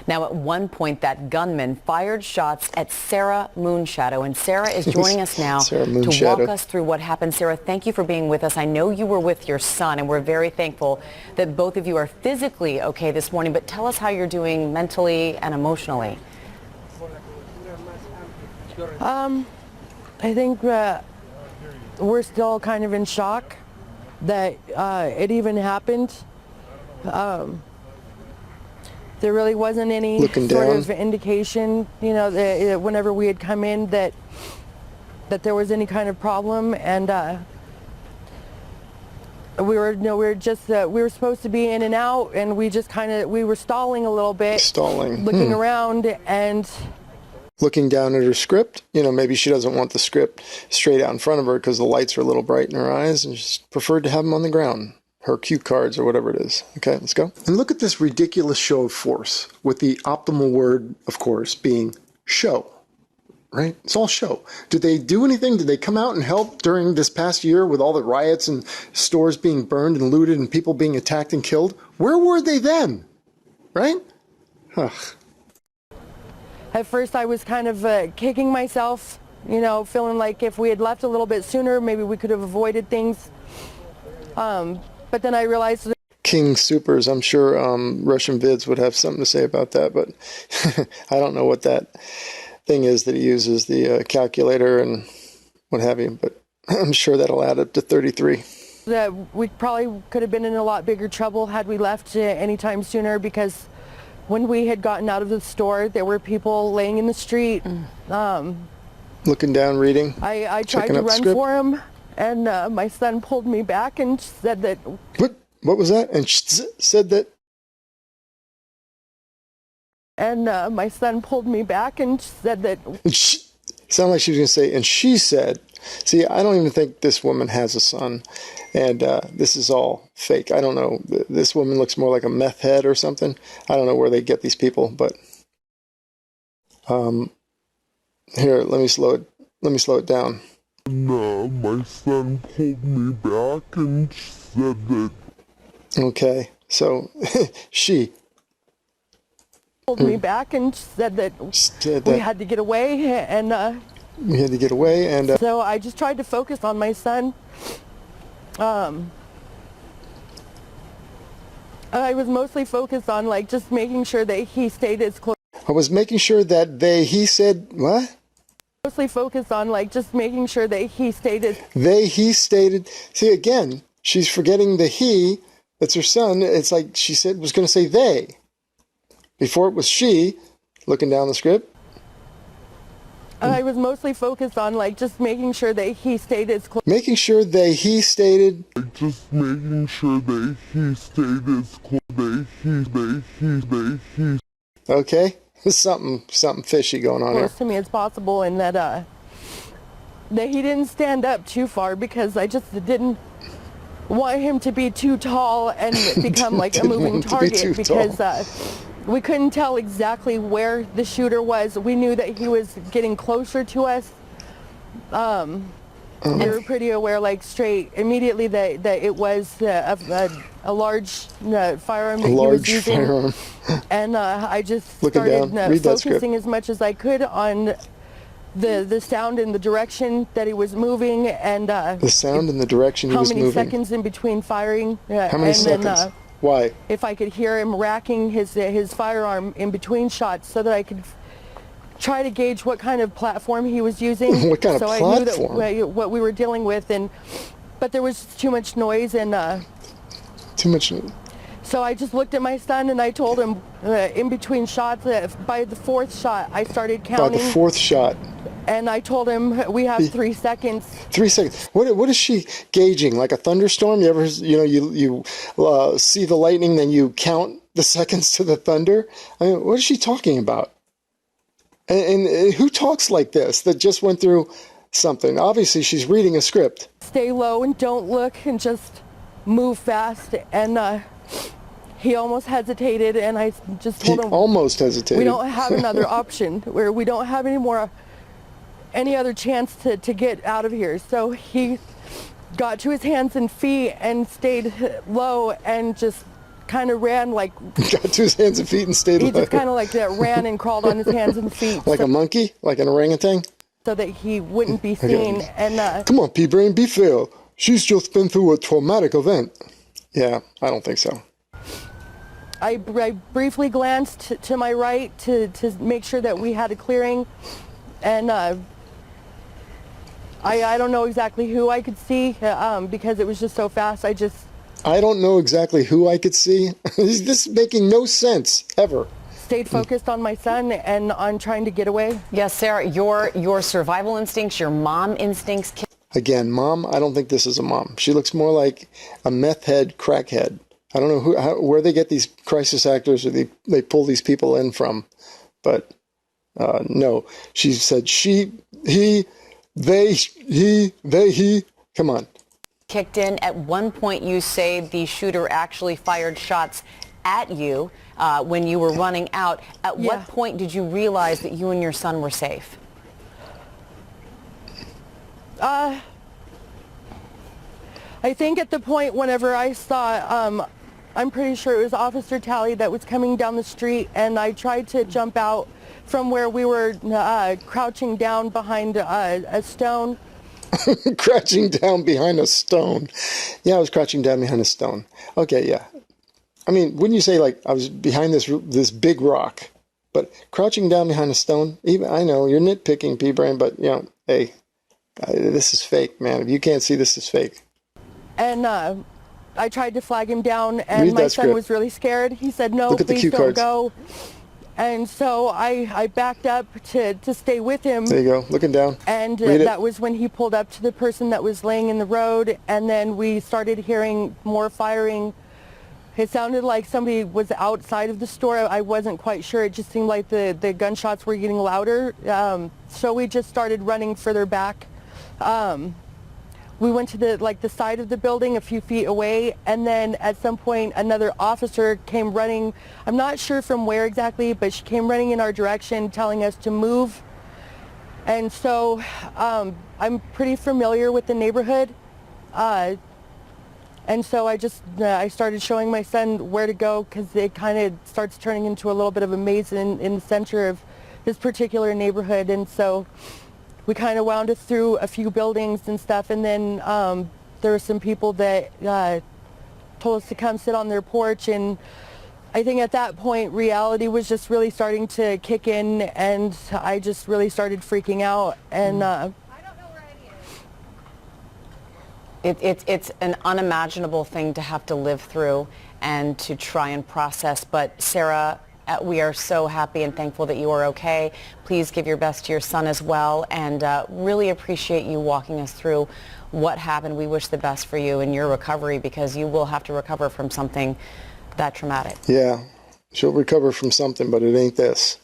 Now, at one point, that gunman fired shots at Sarah Moonshadow, and Sarah is joining us now to walk us through what happened. Sarah, thank you for being with us. I know you were with your son, and we're very thankful that both of you are physically okay this morning, but tell us how you're doing mentally and emotionally. I think we're still kind of in shock that it even happened. There really wasn't any sort of indication, you know, that whenever we had come in that there was any kind of problem, and we were supposed to be in and out, and we were stalling a little bit, looking around and looking down at her script. You know, maybe she doesn't want the script straight out in front of her because the lights are a little bright in her eyes, and she preferred to have them on the ground. Her cue cards or whatever it is. Okay, let's go. And look at this ridiculous show of force, with the optimal word, of course, being show, right? It's all show. Did they do anything? Did they come out and help during this past year with all the riots and stores being burned and looted and people being attacked and killed? Where were they then, right? Ugh. At first I was kind of kicking myself, you know, feeling like if we had left a little bit sooner, maybe we could have avoided things. But then I realized King Supers, I'm sure Russian vids would have something to say about that, but I don't know what that thing is that he uses, the calculator and what have you, but I'm sure that'll add up to 33. That we probably could have been in a lot bigger trouble had we left anytime sooner, because when we had gotten out of the store, there were people laying in the street. Looking down, reading. I tried to run for him. And my son pulled me back and said that... What was that? And said that... And my son pulled me back and said that... Sounded like she was going to say, and she said... See, I don't even think this woman has a son. And this is all fake. I don't know. This woman looks more like a meth head or something. I don't know where they get these people, but... Here, let me slow it down. My son pulled me back and said that... Okay, so she pulled me back and said that we had to get away, and we had to get away, and so I just tried to focus on my son. I was mostly focused on like just making sure that he stayed as close. I was making sure that he said, what? Mostly focused on like just making sure that he stated. He stated. See, again, she's forgetting the he. That's her son. It's like she said was going to say they. Before it was she. Looking down the script. I was mostly focused on like just making sure that he stayed as close. Making sure he stated. Just making sure that he stayed as close. He. Okay. There's something fishy going on here. Close to me as possible, and that he didn't stand up too far, because I just didn't want him to be too tall and become like a moving target, because we couldn't tell exactly where the shooter was. We knew that he was getting closer to us. We were pretty aware, like straight immediately, that it was a large firearm that he was using. Firearm. And I just started focusing as much as I could on the sound and the direction that he was moving, and the sound and the direction he was moving. How many seconds in between firing? How many seconds? Then, why? If I could hear him racking his firearm in between shots, so that I could try to gauge what kind of platform he was using. What kind of platform? So I knew that what we were dealing with, but there was too much noise and too much. So I just looked at my son and I told him in between shots, by the fourth shot I started counting. By the fourth shot. And I told him we have 3 seconds. 3 seconds. What is she gauging? Like a thunderstorm? You ever, you see the lightning, then you count the seconds to the thunder? I mean, what is she talking about? And who talks like this that just went through something? Obviously, she's reading a script. Stay low and don't look and just move fast. And he almost hesitated, and I just told him... almost hesitated. We don't have another option, where we don't have any other chance to get out of here. So he got to his hands and feet and stayed low and just kind of ran like... Got to his hands and feet and stayed He like... just kind of like that ran and crawled on his hands and feet. Like a monkey? Like an orangutan? So that he wouldn't be seen. Okay. And come on, p-brane, be fair. She's just been through a traumatic event. Yeah, I don't think so. I briefly glanced to my right to make sure that we had a clearing, and I don't know exactly who I could see because it was just so fast. I don't know exactly who I could see. This is making no sense ever. Stayed focused on my son and on trying to get away. Yes, Sarah, your survival instincts, your mom instincts. Again, mom, I don't think this is a mom. She looks more like a meth head, crackhead. I don't know where they get these crisis actors or they pull these people in from. But no, she said she, he, they, he. Come on. Kicked in. At one point, you say the shooter actually fired shots at you when you were running out. At what point did you realize that you and your son were safe? I think at the point whenever I saw, I'm pretty sure it was Officer Talley that was coming down the street, and I tried to jump out from where we were crouching down behind a stone. Crouching down behind a stone. Yeah, I was crouching down behind a stone. Okay, yeah. I mean, wouldn't you say like I was behind this big rock, but crouching down behind a stone? Even I know you're nitpicking, p-brane, but you know, hey, this is fake, man. If you can't see, this is fake. And I tried to flag him down, and my son was really scared. He said, "No, please don't go." And so I backed up to stay with him. There you go, looking down. And that was when he pulled up to the person that was laying in the road, and then we started hearing more firing. It sounded like somebody was outside of the store. I wasn't quite sure. It just seemed like the gunshots were getting louder. So we just started running further back. We went to the side of the building a few feet away, and then at some point another officer came running. I'm not sure from where exactly, but she came running in our direction telling us to move. And so I'm pretty familiar with the neighborhood. And so I started showing my son where to go, because it kind of starts turning into a little bit of a maze in the center of this particular neighborhood. And so we kind of wound it through a few buildings and stuff, and then there were some people that told us to come sit on their porch, and I think at that point reality was just really starting to kick in, and I just really started freaking out. And It's an unimaginable thing to have to live through and to try and process. But Sarah, we are so happy and thankful that you are okay. Please give your best to your son as well, and really appreciate you walking us through what happened. We wish the best for you in your recovery, because you will have to recover from something that traumatic. Yeah, she'll recover from something, but it ain't this.